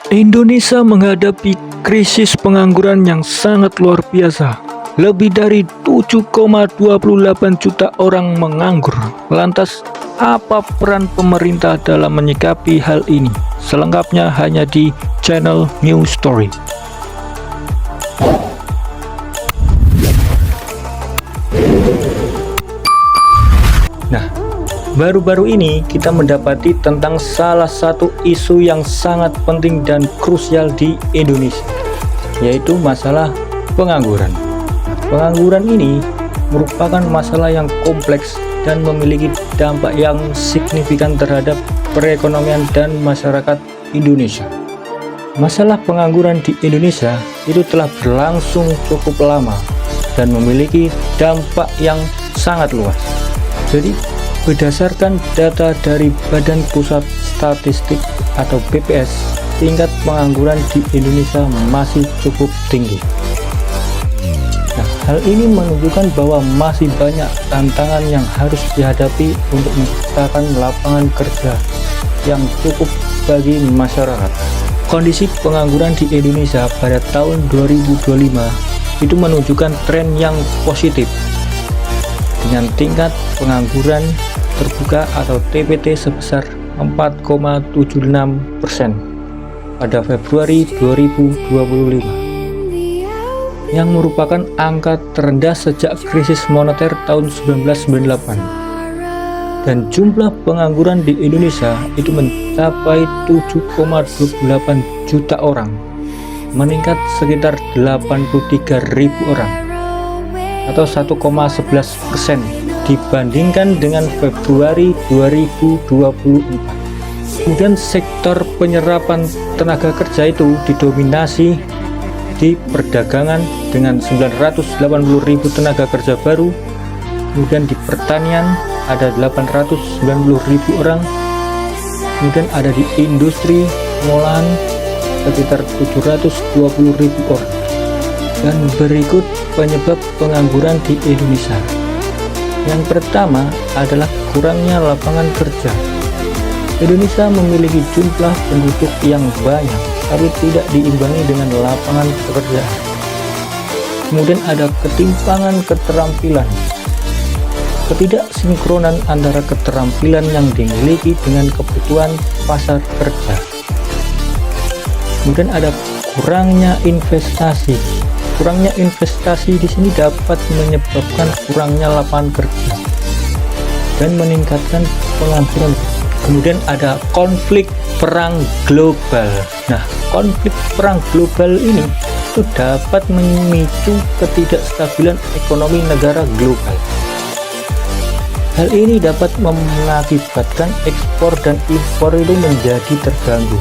Indonesia menghadapi krisis pengangguran yang sangat luar biasa. Lebih dari 7,28 juta orang menganggur. Lantas, apa peran pemerintah dalam menyikapi hal ini? Selengkapnya hanya di channel New Story. Nah, baru-baru ini kita mendapati tentang salah satu isu yang sangat penting dan krusial di Indonesia, yaitu masalah pengangguran. Pengangguran ini merupakan masalah yang kompleks dan memiliki dampak yang signifikan terhadap perekonomian dan masyarakat Indonesia. Masalah pengangguran di Indonesia itu telah berlangsung cukup lama dan memiliki dampak yang sangat luas. Jadi, berdasarkan data dari Badan Pusat Statistik atau BPS, tingkat pengangguran di Indonesia masih cukup tinggi. Nah, hal ini menunjukkan bahwa masih banyak tantangan yang harus dihadapi untuk menciptakan lapangan kerja yang cukup bagi masyarakat. Kondisi pengangguran di Indonesia pada tahun 2025 itu menunjukkan tren yang positif dengan tingkat pengangguran terbuka atau TPT sebesar 4,76% pada Februari 2025, yang merupakan angka terendah sejak krisis moneter tahun 1998. Dan jumlah pengangguran di Indonesia itu mencapai 7,28 juta orang, meningkat sekitar 83.000 orang atau 1,11% dibandingkan dengan Februari 2024. Kemudian sektor penyerapan tenaga kerja itu didominasi di perdagangan dengan 980.000 tenaga kerja baru, kemudian di pertanian ada 890.000 orang, kemudian ada di industri pengolahan sekitar 720.000 orang. Dan berikut penyebab pengangguran di Indonesia. Yang pertama adalah kurangnya lapangan kerja. Indonesia memiliki jumlah penduduk yang banyak, tapi tidak diimbangi dengan lapangan pekerjaan. Kemudian ada ketimpangan keterampilan. Ketidaksinkronan antara keterampilan yang dimiliki dengan kebutuhan pasar kerja. Kemudian ada kurangnya investasi. Kurangnya investasi di sini dapat menyebabkan kurangnya lapangan kerja dan meningkatkan pengangguran. Kemudian ada konflik perang global. Nah, konflik perang global ini itu dapat memicu ketidakstabilan ekonomi negara global. Hal ini dapat mengakibatkan ekspor dan impor itu menjadi terganggu,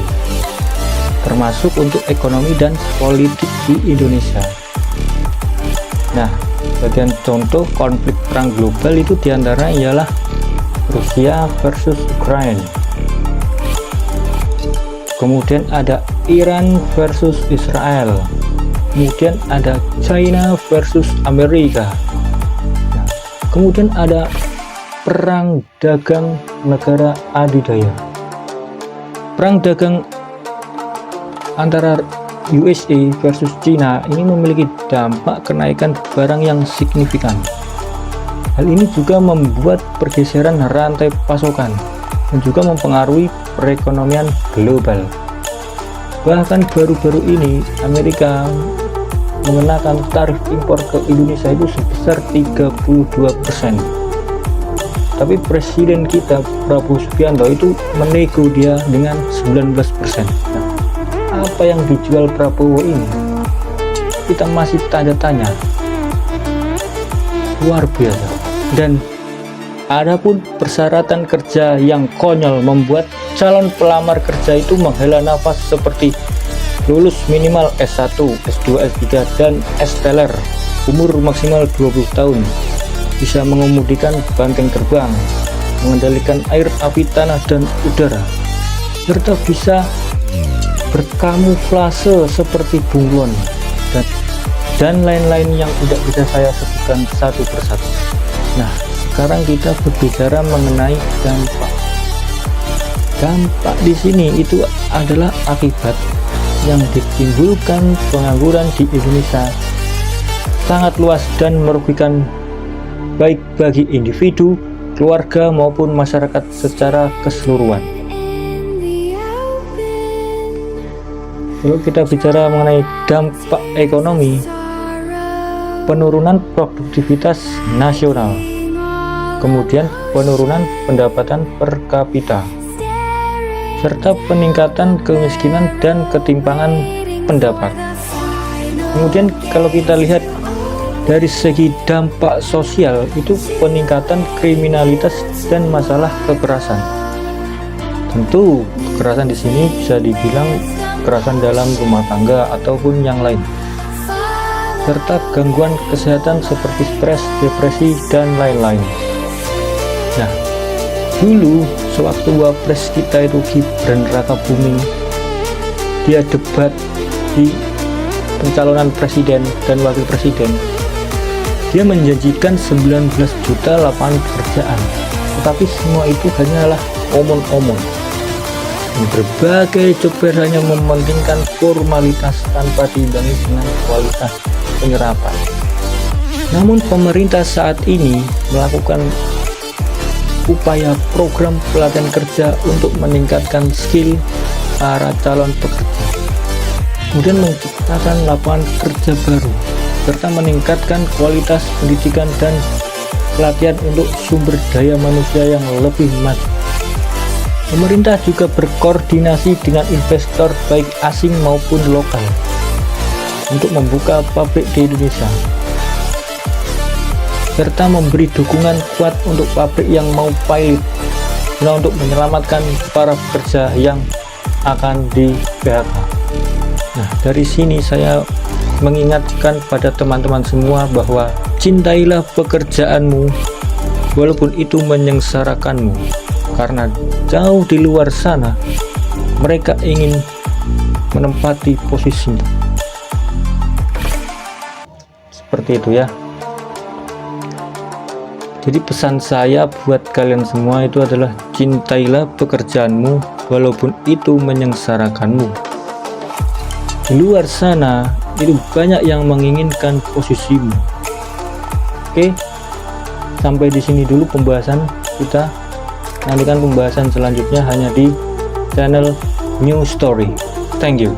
termasuk untuk ekonomi dan politik di Indonesia. Nah, bagian contoh konflik perang global itu diantara ialah Rusia versus Ukraina. Kemudian ada Iran versus Israel. Kemudian ada China versus Amerika. Nah, kemudian ada perang dagang negara adidaya. Perang dagang antara USA versus China ini memiliki dampak kenaikan barang yang signifikan. Hal ini juga membuat pergeseran rantai pasokan dan juga mempengaruhi perekonomian global. Bahkan baru-baru ini Amerika mengenakan tarif impor ke Indonesia itu sebesar 32%. Tapi presiden kita Prabowo Subianto itu menego dia dengan 19%. Nah, apa yang dijual Prabowo ini kita masih tanda tanya, luar biasa. Dan adapun persyaratan kerja yang konyol membuat calon pelamar kerja itu menghela nafas seperti lulus minimal S1, S2, S3 dan S-teler, umur maksimal 20 tahun, bisa mengemudikan banteng terbang, mengendalikan air, api, tanah dan udara, serta bisa berkamuflase seperti bunglon dan lain-lain yang tidak bisa saya sebutkan satu persatu. Nah, sekarang kita berbicara mengenai dampak. Dampak di sini itu adalah akibat yang ditimbulkan pengangguran di Indonesia sangat luas dan merugikan baik bagi individu, keluarga maupun masyarakat secara keseluruhan. Kalau kita bicara mengenai dampak ekonomi, penurunan produktivitas nasional, kemudian penurunan pendapatan per kapita, serta peningkatan kemiskinan dan ketimpangan pendapat. Kemudian kalau kita lihat dari segi dampak sosial, itu peningkatan kriminalitas dan masalah kekerasan. Tentu kekerasan di sini bisa dibilang kekerasan dalam rumah tangga ataupun yang lain, serta gangguan kesehatan seperti stres, depresi, dan lain-lain. Nah, dulu sewaktu wapres kita itu Gibran Rakabuming, dia debat di pencalonan presiden dan wakil presiden, dia menjanjikan 19 juta lapangan pekerjaan, tetapi semua itu hanyalah omong-omong. Berbagai job hanya mementingkan formalitas tanpa diimbangi dengan kualitas penyerapan. Namun pemerintah saat ini melakukan upaya program pelatihan kerja untuk meningkatkan skill para calon pekerja, kemudian menciptakan lapangan kerja baru, serta meningkatkan kualitas pendidikan dan pelatihan untuk sumber daya manusia yang lebih maju. Pemerintah juga berkoordinasi dengan investor baik asing maupun lokal untuk membuka pabrik di Indonesia, serta memberi dukungan kuat untuk pabrik yang mau pilot, untuk menyelamatkan para pekerja yang akan di PHK. Nah, dari sini saya mengingatkan pada teman-teman semua bahwa cintailah pekerjaanmu walaupun itu menyengsarakanmu, karena jauh di luar sana mereka ingin menempati posisinya. Seperti itu ya. Jadi pesan saya buat kalian semua itu adalah cintailah pekerjaanmu walaupun itu menyengsarakanmu. Di luar sana itu banyak yang menginginkan posisimu. Oke, sampai di sini dulu pembahasan kita. Nantikan pembahasan selanjutnya hanya di channel New Story. Thank you.